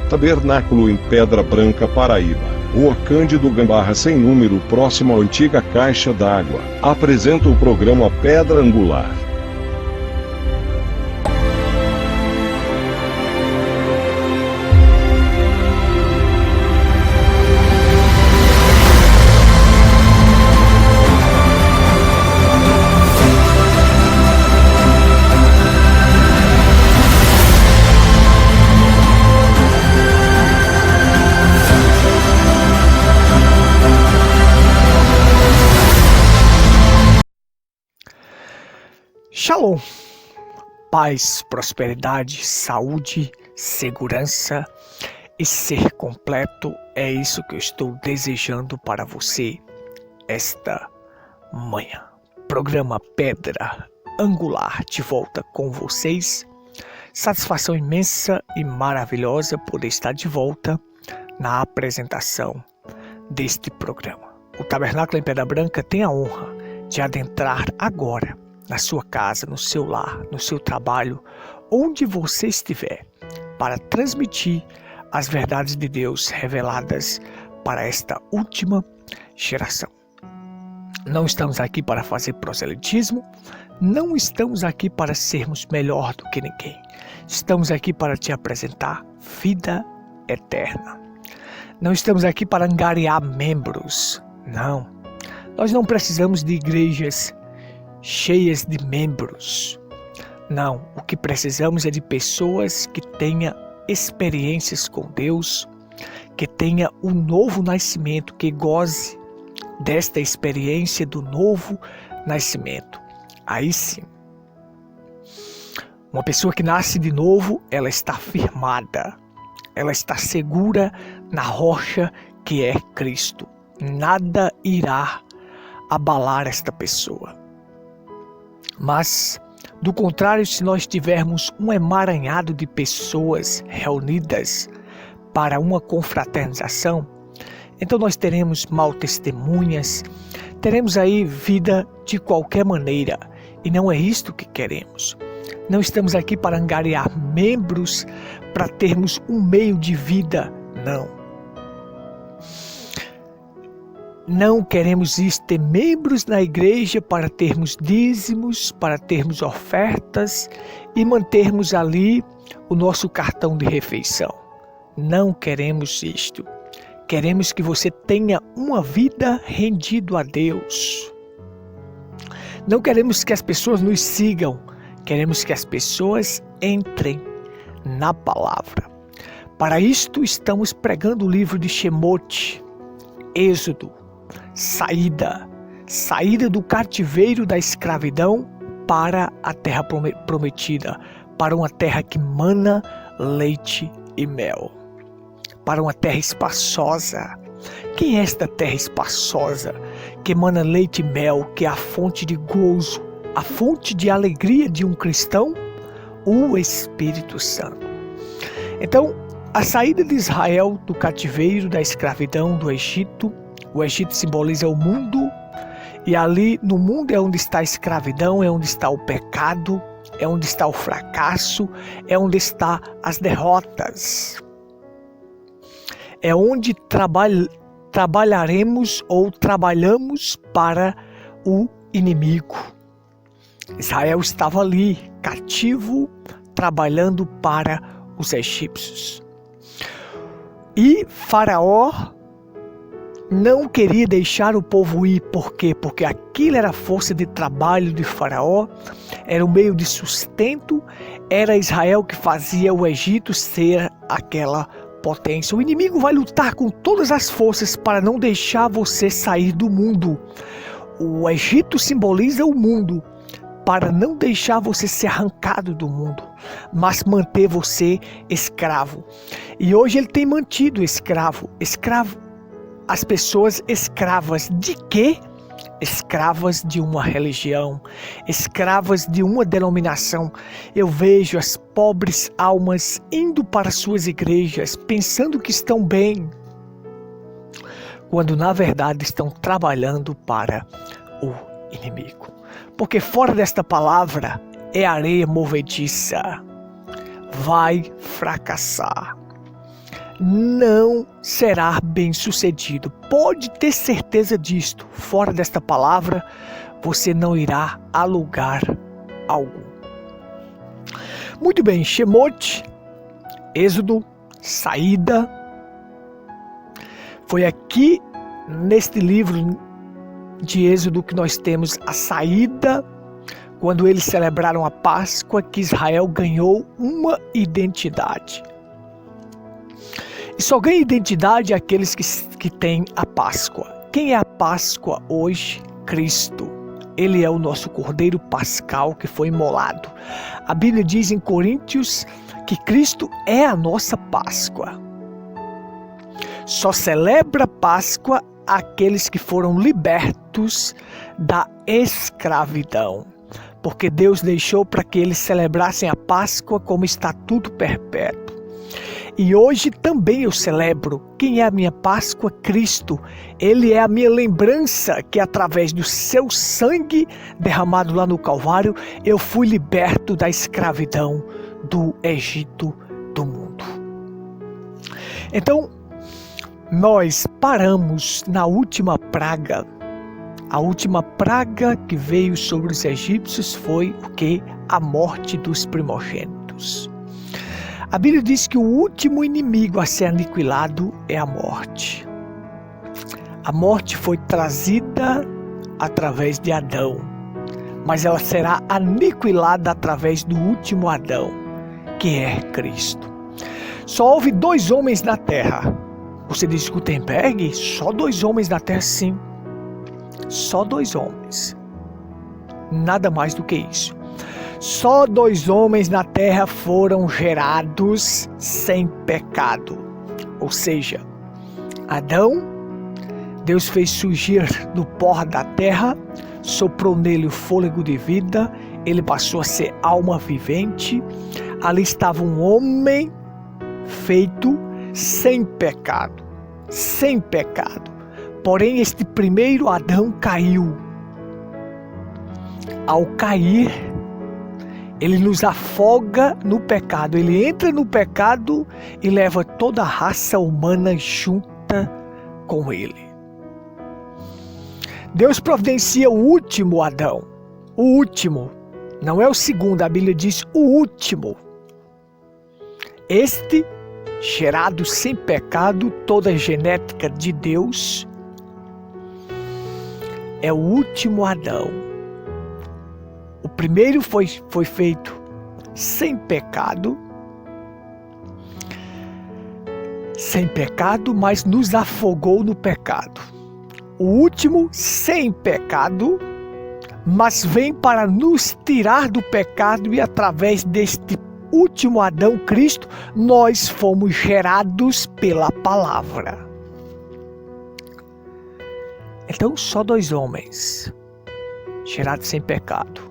Tabernáculo em Pedra Branca, Paraíba. Rua Cândido Gambarra sem número, próximo à antiga caixa d'água. Apresenta o programa Pedra Angular. Shalom, paz, prosperidade, saúde, segurança e ser completo é isso que eu estou desejando para você esta manhã. Programa Pedra Angular de volta com vocês. Satisfação imensa e maravilhosa por estar de volta na apresentação deste programa. O Tabernáculo em Pedra Branca tem a honra de adentrar agora na sua casa, no seu lar, no seu trabalho, onde você estiver, para transmitir as verdades de Deus reveladas para esta última geração. Não estamos aqui para fazer proselitismo, não estamos aqui para sermos melhor do que ninguém. Estamos aqui para te apresentar vida eterna. Não estamos aqui para angariar membros, não. Nós não precisamos de igrejas cheias de membros. Não, o que precisamos é de pessoas que tenham experiências com Deus, que tenha um novo nascimento, que goze desta experiência do novo nascimento. Aí sim, uma pessoa que nasce de novo, ela está firmada, ela está segura na rocha que é Cristo. Nada irá abalar esta pessoa. Mas, do contrário, se nós tivermos um emaranhado de pessoas reunidas para uma confraternização, então nós teremos mal testemunhas, teremos aí vida de qualquer maneira, e não é isto que queremos. Não estamos aqui para angariar membros, para termos um meio de vida, não. Não queremos ter membros na igreja para termos dízimos, para termos ofertas e mantermos ali o nosso cartão de refeição. Não queremos isto. Queremos que você tenha uma vida rendida a Deus. Não queremos que as pessoas nos sigam. Queremos que as pessoas entrem na palavra. Para isto estamos pregando o livro de Shemot, Êxodo. Saída do cativeiro da escravidão para a terra prometida, para uma terra que mana leite e mel, para uma terra espaçosa. Quem é esta terra espaçosa que mana leite e mel, que é a fonte de gozo, a fonte de alegria de um cristão? O Espírito Santo. Então, a saída de Israel do cativeiro da escravidão do Egito. O Egito simboliza o mundo, e ali no mundo é onde está a escravidão, é onde está o pecado, é onde está o fracasso, é onde está as derrotas. É onde trabalharemos ou trabalhamos para o inimigo. Israel estava ali, cativo, trabalhando para os egípcios. E Faraó não queria deixar o povo ir. Por quê? Porque aquilo era a força de trabalho de Faraó, era o meio de sustento, era Israel que fazia o Egito ser aquela potência. O inimigo vai lutar com todas as forças para não deixar você sair do mundo. O Egito simboliza o mundo, para não deixar você ser arrancado do mundo, mas manter você escravo. E hoje ele tem mantido escravo, as pessoas escravas de quê? Escravas de uma religião, escravas de uma denominação. Eu vejo as pobres almas indo para suas igrejas, pensando que estão bem, quando na verdade estão trabalhando para o inimigo. Porque fora desta palavra é areia movediça, vai fracassar. não será bem-sucedido. Pode ter certeza disto. Fora desta palavra, você não irá a lugar algum. Muito bem, Shemot, Êxodo, saída. Foi aqui neste livro de Êxodo que nós temos a saída, quando eles celebraram a Páscoa, que Israel ganhou uma identidade. E só ganha identidade aqueles que têm a Páscoa. Quem é a Páscoa hoje? Cristo. Ele é o nosso Cordeiro Pascal que foi imolado. A Bíblia diz em Coríntios que Cristo é a nossa Páscoa. Só celebra Páscoa aqueles que foram libertos da escravidão. Porque Deus deixou para que eles celebrassem a Páscoa como estatuto perpétuo. E hoje também eu celebro. Quem é a minha Páscoa? Cristo. Ele é a minha lembrança que através do seu sangue derramado lá no Calvário, eu fui liberto da escravidão do Egito do mundo. Então, nós paramos na última praga. A última praga que veio sobre os egípcios foi o quê? A morte dos primogênitos. A Bíblia diz que o último inimigo a ser aniquilado é a morte. A morte foi trazida através de Adão, mas ela será aniquilada através do último Adão, que é Cristo. Só houve 2 homens na terra. Você diz Gutenberg? Só 2 homens na terra, sim. Só 2 homens. Nada mais do que isso. Só 2 homens na terra foram gerados sem pecado. Ou seja, Adão, Deus fez surgir do pó da terra, soprou nele o fôlego de vida, ele passou a ser alma vivente. Ali estava um homem feito sem pecado. Sem pecado. Porém, este primeiro Adão caiu. Ao cair, ele nos afoga no pecado. Ele entra no pecado e leva toda a raça humana junta com ele. Deus providencia o último Adão. O último. Não é o segundo, a Bíblia diz o último. Este, gerado sem pecado, toda a genética de Deus, é o último Adão. O primeiro foi feito sem pecado, mas nos afogou no pecado. O último sem pecado, mas vem para nos tirar do pecado, e através deste último Adão, Cristo, nós fomos gerados pela palavra. Então, só 2 homens gerados sem pecado.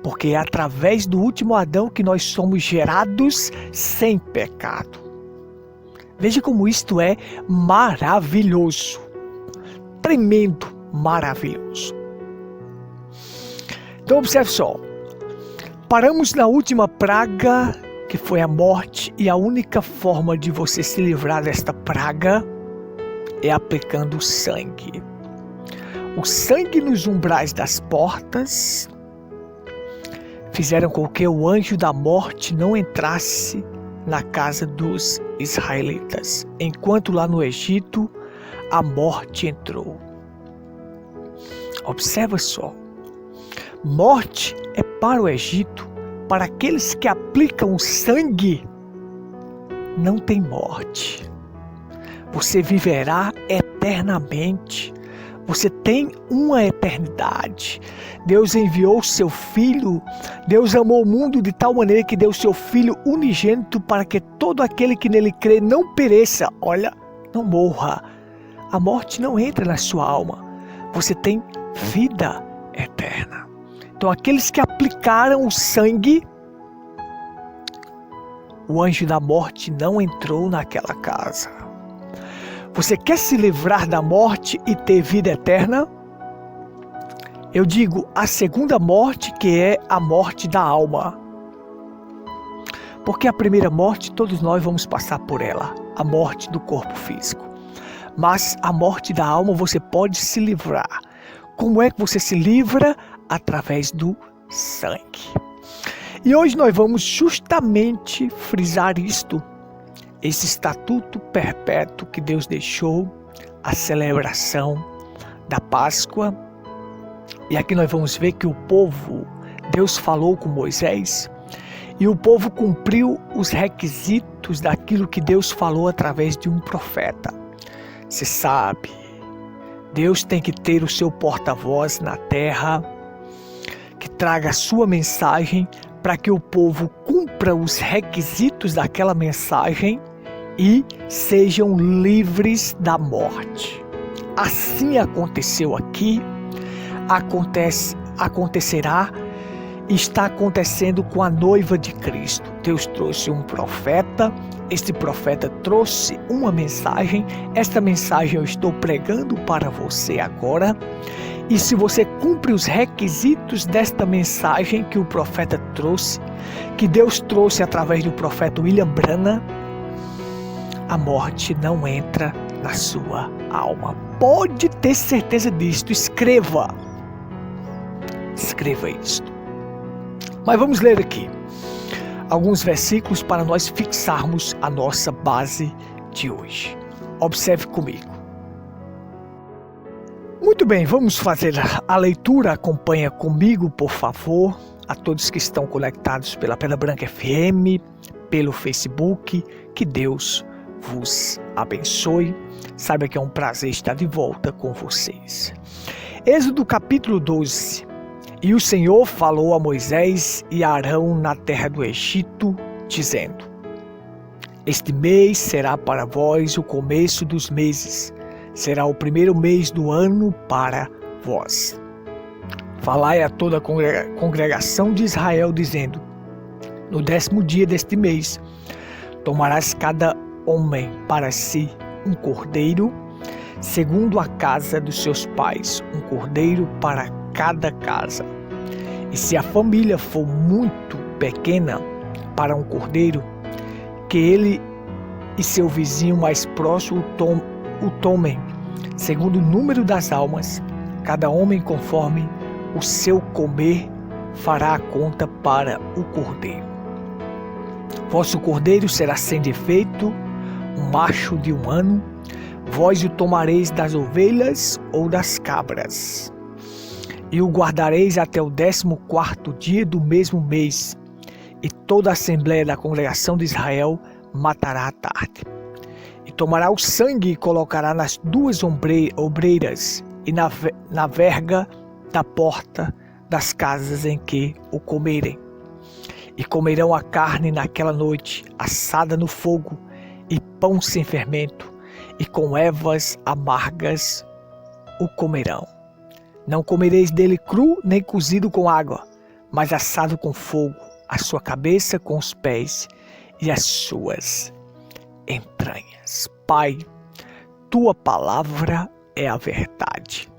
Porque é através do último Adão que nós somos gerados sem pecado. Veja como isto é maravilhoso. Tremendo, maravilhoso. Então, observe só. Paramos na última praga, que foi a morte, e a única forma de você se livrar desta praga é aplicando o sangue. O sangue nos umbrais das portas fizeram com que o anjo da morte não entrasse na casa dos israelitas, enquanto lá no Egito a morte entrou. Observa só. Morte é para o Egito, para aqueles que aplicam o sangue, não tem morte. Você viverá eternamente. Você tem uma eternidade. Deus enviou seu Filho. Deus amou o mundo de tal maneira que deu seu Filho unigênito para que todo aquele que nele crê não pereça. Olha, não morra. A morte não entra na sua alma. Você tem vida eterna. Então, aqueles que aplicaram o sangue, o anjo da morte não entrou naquela casa. Você quer se livrar da morte e ter vida eterna? Eu digo a segunda morte, que é a morte da alma. Porque a primeira morte, todos nós vamos passar por ela, a morte do corpo físico. Mas a morte da alma você pode se livrar. Como é que você se livra? Através do sangue. E hoje nós vamos justamente frisar isto, esse estatuto perpétuo que Deus deixou, a celebração da Páscoa. E aqui nós vamos ver que o povo, Deus falou com Moisés, e o povo cumpriu os requisitos daquilo que Deus falou através de um profeta. Você sabe, Deus tem que ter o seu porta-voz na terra, que traga a sua mensagem para que o povo cumpra os requisitos daquela mensagem e sejam livres da morte. Assim aconteceu aqui, acontecerá e está acontecendo com a noiva de Cristo. Deus trouxe um profeta, este profeta trouxe uma mensagem, esta mensagem eu estou pregando para você agora, e se você cumpre os requisitos desta mensagem que o profeta trouxe, que Deus trouxe através do profeta William Branham, a morte não entra na sua alma. Pode ter certeza disto, escreva isto. Mas vamos ler aqui alguns versículos para nós fixarmos a nossa base de hoje. Observe comigo. Muito bem, vamos fazer a leitura. Acompanha comigo, por favor, a todos que estão conectados pela Pedra Branca FM, pelo Facebook. Que Deus vos abençoe. Saiba que é um prazer estar de volta com vocês. Êxodo capítulo 12. E o Senhor falou a Moisés e a Arão na terra do Egito, dizendo: Este mês será para vós o começo dos meses, será o primeiro mês do ano para vós. Falai a toda a congregação de Israel, dizendo: No 10º dia deste mês, tomarás cada homem para si um cordeiro, segundo a casa dos seus pais, um cordeiro para cada casa. E se a família for muito pequena para um cordeiro, que ele e seu vizinho mais próximo o tomem, segundo o número das almas, cada homem conforme o seu comer fará a conta para o cordeiro. Vosso cordeiro será sem defeito, um macho de 1 ano, vós o tomareis das ovelhas ou das cabras. E o guardareis até o 14º dia do mesmo mês, e toda a assembléia da congregação de Israel matará à tarde. E tomará o sangue e colocará nas 2 ombreiras e na verga da porta das casas em que o comerem. E comerão a carne naquela noite, assada no fogo, e pão sem fermento, e com ervas amargas o comerão. Não comereis dele cru, nem cozido com água, mas assado com fogo, a sua cabeça com os pés e as suas entranhas. Pai, tua palavra é a verdade.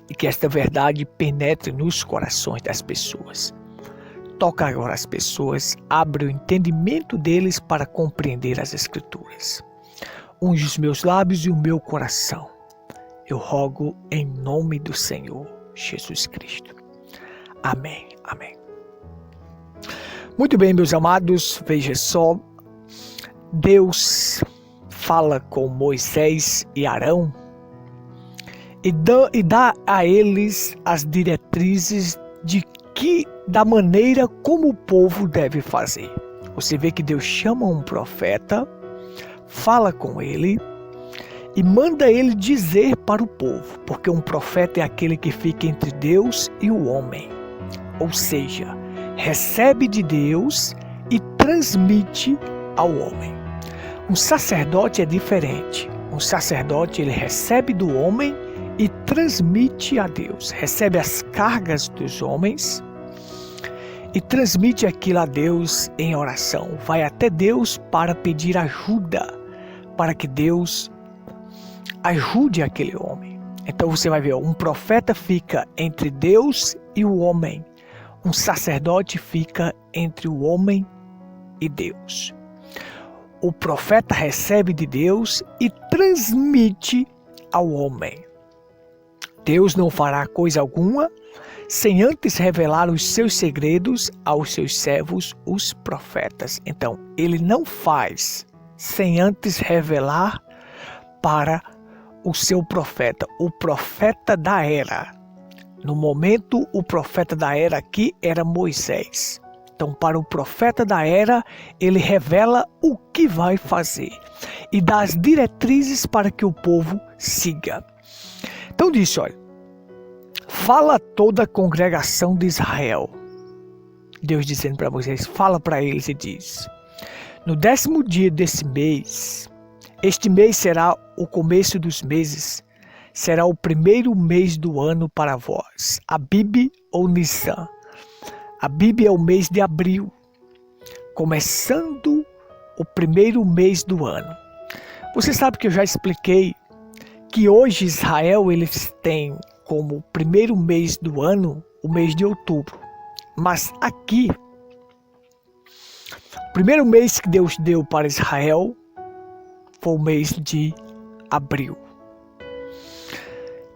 E que esta verdade penetre nos corações das pessoas. Toca agora as pessoas, abre o entendimento deles para compreender as Escrituras. Unge os meus lábios e o meu coração. Eu rogo em nome do Senhor Jesus Cristo. Amém, amém. Muito bem, meus amados, veja só. Deus fala com Moisés e Arão e dá a eles as diretrizes da maneira como o povo deve fazer. Você vê que Deus chama um profeta, fala com ele e manda ele dizer para o povo, porque um profeta é aquele que fica entre Deus e o homem, ou seja, recebe de Deus e transmite ao homem. Um sacerdote é diferente. Um sacerdote ele recebe do homem e transmite a Deus, recebe as cargas dos homens e transmite aquilo a Deus em oração. Vai até Deus para pedir ajuda, para que Deus ajude aquele homem. Então você vai ver, um profeta fica entre Deus e o homem. Um sacerdote fica entre o homem e Deus. O profeta recebe de Deus e transmite ao homem. Deus não fará coisa alguma sem antes revelar os seus segredos aos seus servos, os profetas. Então, ele não faz sem antes revelar para o seu profeta, o profeta da era. No momento, o profeta da era aqui era Moisés. Então, para o profeta da era, ele revela o que vai fazer e dá as diretrizes para que o povo siga. Então disse, olha, fala toda a congregação de Israel. Deus dizendo para Moisés, fala para eles e diz, no 10º dia desse mês, este mês será o começo dos meses, será o primeiro mês do ano para vós, Abib ou Nissan. Abib é o mês de abril, começando o primeiro mês do ano. Você sabe que eu já expliquei que hoje Israel eles têm como primeiro mês do ano o mês de outubro. Mas aqui, o primeiro mês que Deus deu para Israel foi o mês de abril.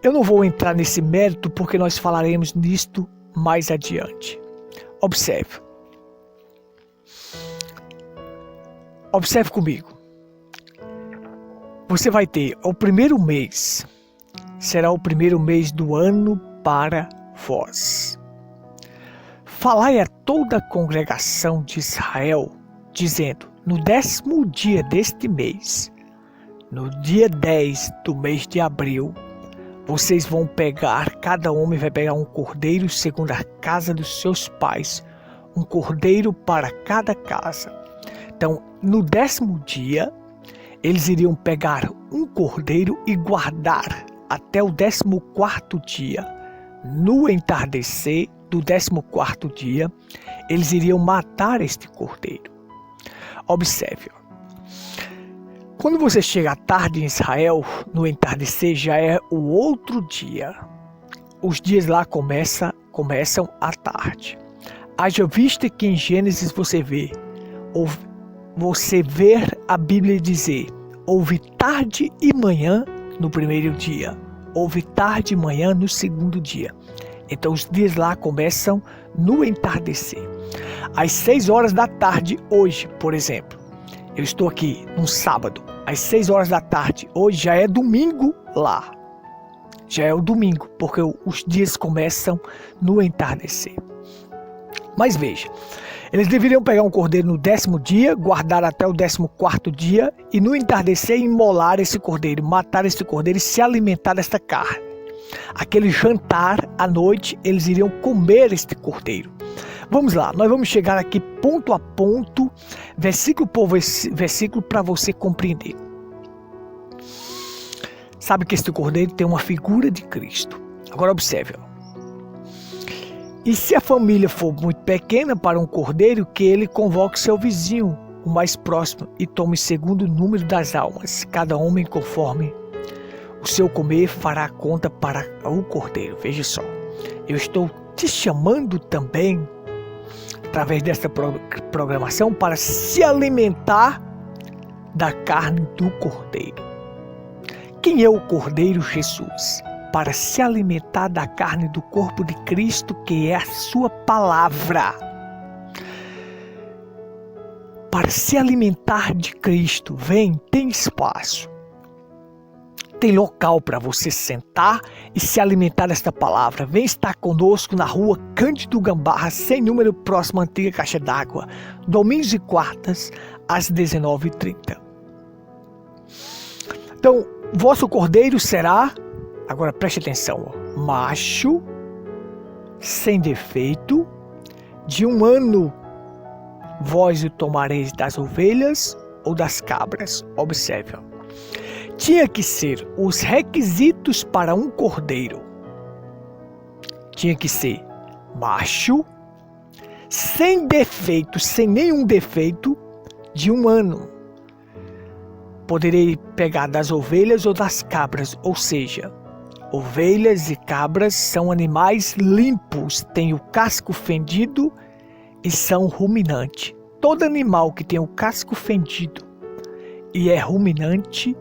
Eu não vou entrar nesse mérito porque nós falaremos nisto mais adiante. Observe. Observe comigo. Você vai ter o primeiro mês, será o primeiro mês do ano para vós. Falai a toda a congregação de Israel, dizendo, no 10º dia deste mês, no dia 10 do mês de abril, vocês vão pegar, cada homem vai pegar um cordeiro segundo a casa dos seus pais, um cordeiro para cada casa. Então, no 10º dia, eles iriam pegar um cordeiro e guardar até o 14º dia. No entardecer do 14º dia, eles iriam matar este cordeiro. Observe. Quando você chega à tarde em Israel, no entardecer já é o outro dia. Os dias lá começam à tarde. Haja vista que em Gênesis você vê a Bíblia dizer, houve tarde e manhã no primeiro dia, houve tarde e manhã no segundo dia. Então os dias lá começam no entardecer. Às 6 horas da tarde hoje, por exemplo, eu estou aqui num sábado, às 6 horas da tarde, hoje já é domingo lá. Já é o domingo, porque os dias começam no entardecer. Mas veja, eles deveriam pegar um cordeiro no 10º dia, guardar até o 14º dia e no entardecer imolar esse cordeiro, matar esse cordeiro e se alimentar desta carne. Aquele jantar à noite, eles iriam comer este cordeiro. Vamos lá, nós vamos chegar aqui ponto a ponto, versículo por versículo para você compreender. Sabe que este cordeiro tem uma figura de Cristo. Agora observe. E se a família for muito pequena para um cordeiro, que ele convoque seu vizinho, o mais próximo, e tome segundo o número das almas. Cada homem conforme o seu comer fará conta para o cordeiro. Veja só, eu estou te chamando também, através desta programação, para se alimentar da carne do cordeiro. Quem é o cordeiro? Jesus. Para se alimentar da carne do corpo de Cristo, que é a sua palavra. Para se alimentar de Cristo, vem, tem espaço. Tem local para você sentar e se alimentar desta palavra. Vem estar conosco na rua Cândido Gambarra, sem número, próximo à antiga Caixa d'Água, domingos e quartas, às 19h30. Então, vosso cordeiro será, agora preste atenção, macho, sem defeito, de 1 ano. Vós o tomareis das ovelhas ou das cabras. Observe. Tinha que ser os requisitos para um cordeiro. Tinha que ser macho, sem defeito, sem nenhum defeito, de 1 ano. Poderei pegar das ovelhas ou das cabras, ou seja, ovelhas e cabras são animais limpos, têm o casco fendido e são ruminantes. todo animal que tem o casco fendido e é ruminante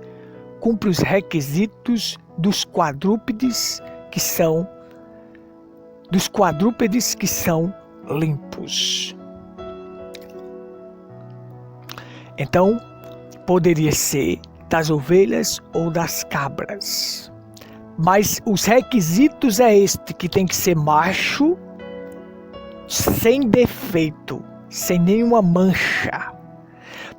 cumpre os requisitos dos quadrúpedes que são limpos. Então, poderia ser das ovelhas ou das cabras. Mas os requisitos é este, que tem que ser macho, sem defeito, sem nenhuma mancha.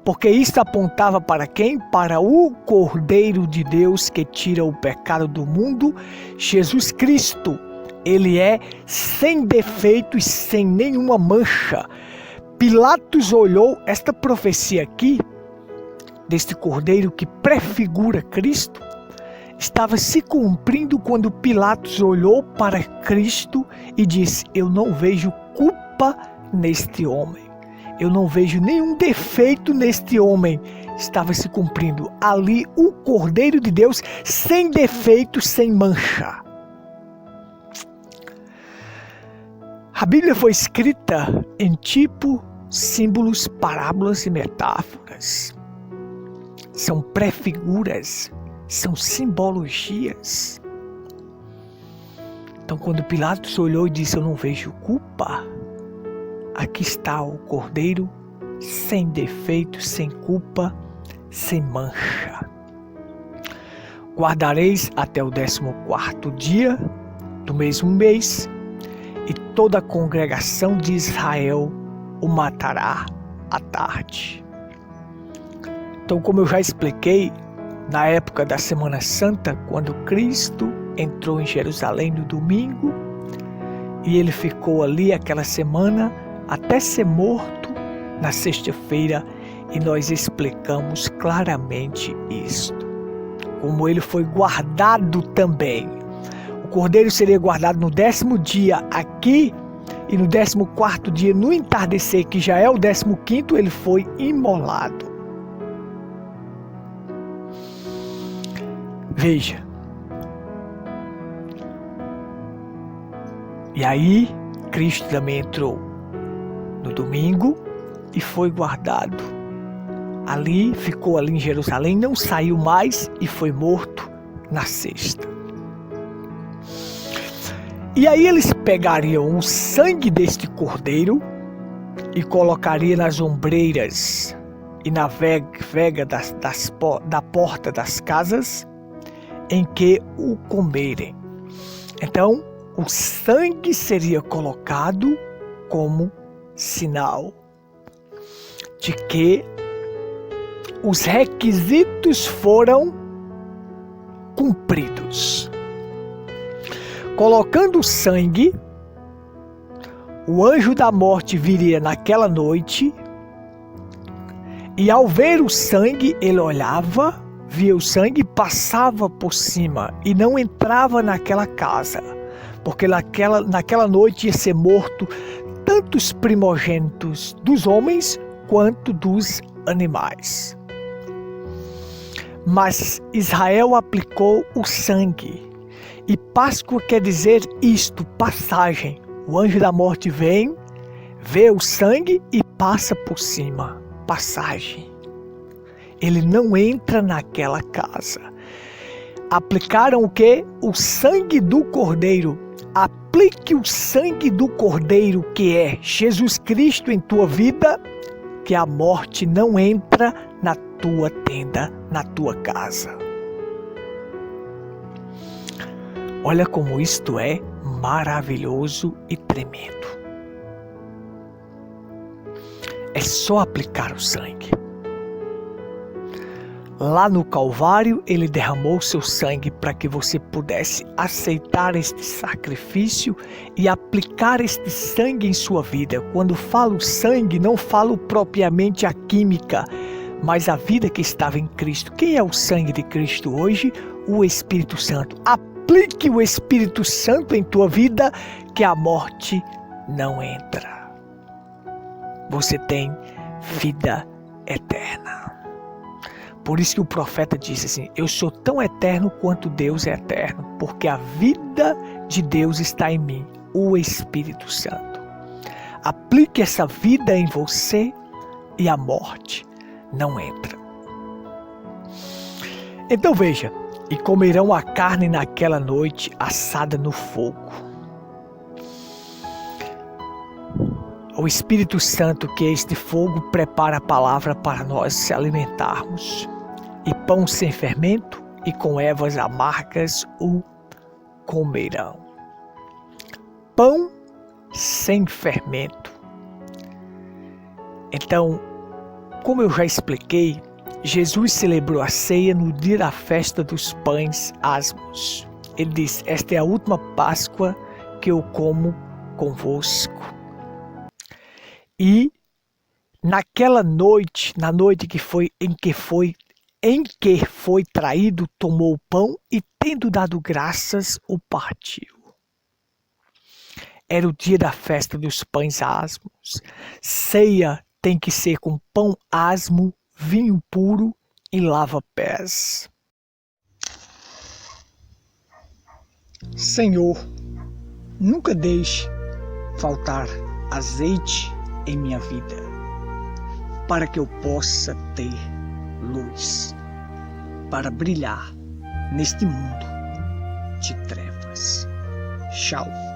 Porque isto apontava para quem? Para o Cordeiro de Deus que tira o pecado do mundo, Jesus Cristo. Ele é sem defeito e sem nenhuma mancha. Pilatos olhou esta profecia aqui, deste Cordeiro que prefigura Cristo, estava se cumprindo quando Pilatos olhou para Cristo e disse: eu não vejo culpa neste homem. Eu não vejo nenhum defeito neste homem. Estava se cumprindo ali o Cordeiro de Deus, sem defeito, sem mancha. A Bíblia foi escrita em tipo, símbolos, parábolas e metáforas. São prefiguras, são simbologias. Então, quando Pilatos olhou e disse: eu não vejo culpa, aqui está o Cordeiro sem defeito, sem culpa, sem mancha. Guardareis até o 14º dia do mesmo mês, e toda a congregação de Israel o matará à tarde. Então, como eu já expliquei, na época da Semana Santa, quando Cristo entrou em Jerusalém no domingo, e ele ficou ali aquela semana até ser morto na sexta-feira, e nós explicamos claramente isto. Como ele foi guardado também. O Cordeiro seria guardado no 10º dia aqui, e no 14º dia, no entardecer, que já é o 15º, ele foi imolado. Veja. E aí, Cristo também entrou no domingo e foi guardado. Ali, ficou ali em Jerusalém, não saiu mais e foi morto na sexta. E aí eles pegariam o sangue deste cordeiro e colocariam nas ombreiras e na vega da porta das casas em que o comerem. Então, o sangue seria colocado como sinal de que os requisitos foram cumpridos. Colocando o sangue, o anjo da morte viria naquela noite e, ao ver o sangue, ele olhava, via o sangue, passava por cima e não entrava naquela casa, porque naquela noite ia ser morto tanto os primogênitos dos homens quanto dos animais. Mas Israel aplicou o sangue. E Páscoa quer dizer isto, passagem. O anjo da morte vem, vê o sangue e passa por cima. Passagem. Ele não entra naquela casa. Aplicaram o quê? O sangue do Cordeiro. Aplique o sangue do Cordeiro, que é Jesus Cristo, em tua vida, que a morte não entra na tua tenda, na tua casa. Olha como isto é maravilhoso e tremendo. É só aplicar o sangue. Lá no Calvário, ele derramou seu sangue para que você pudesse aceitar este sacrifício e aplicar este sangue em sua vida. Quando falo sangue, não falo propriamente a química, mas a vida que estava em Cristo. Quem é o sangue de Cristo hoje? O Espírito Santo. Aplique o Espírito Santo em tua vida, que a morte não entra. Você tem vida eterna. Por isso que o profeta disse assim: eu sou tão eterno quanto Deus é eterno, porque a vida de Deus está em mim, o Espírito Santo. Aplique essa vida em você, e a morte não entra. Então veja, e comerão a carne naquela noite assada no fogo. O Espírito Santo, que é este fogo, prepara a palavra para nós se alimentarmos. E pão sem fermento e com ervas amargas o comerão. Pão sem fermento. Então, como eu já expliquei, Jesus celebrou a ceia no dia da festa dos pães asmos. Ele disse: esta é a última Páscoa que eu como convosco. E naquela noite, na noite em que foi traído, tomou o pão e, tendo dado graças, o partiu. Era o dia da festa dos pães asmos. Ceia tem que ser com pão asmo, vinho puro e lava-pés. Senhor, nunca deixe faltar azeite em minha vida, para que eu possa ter luz, para brilhar neste mundo de trevas. Tchau.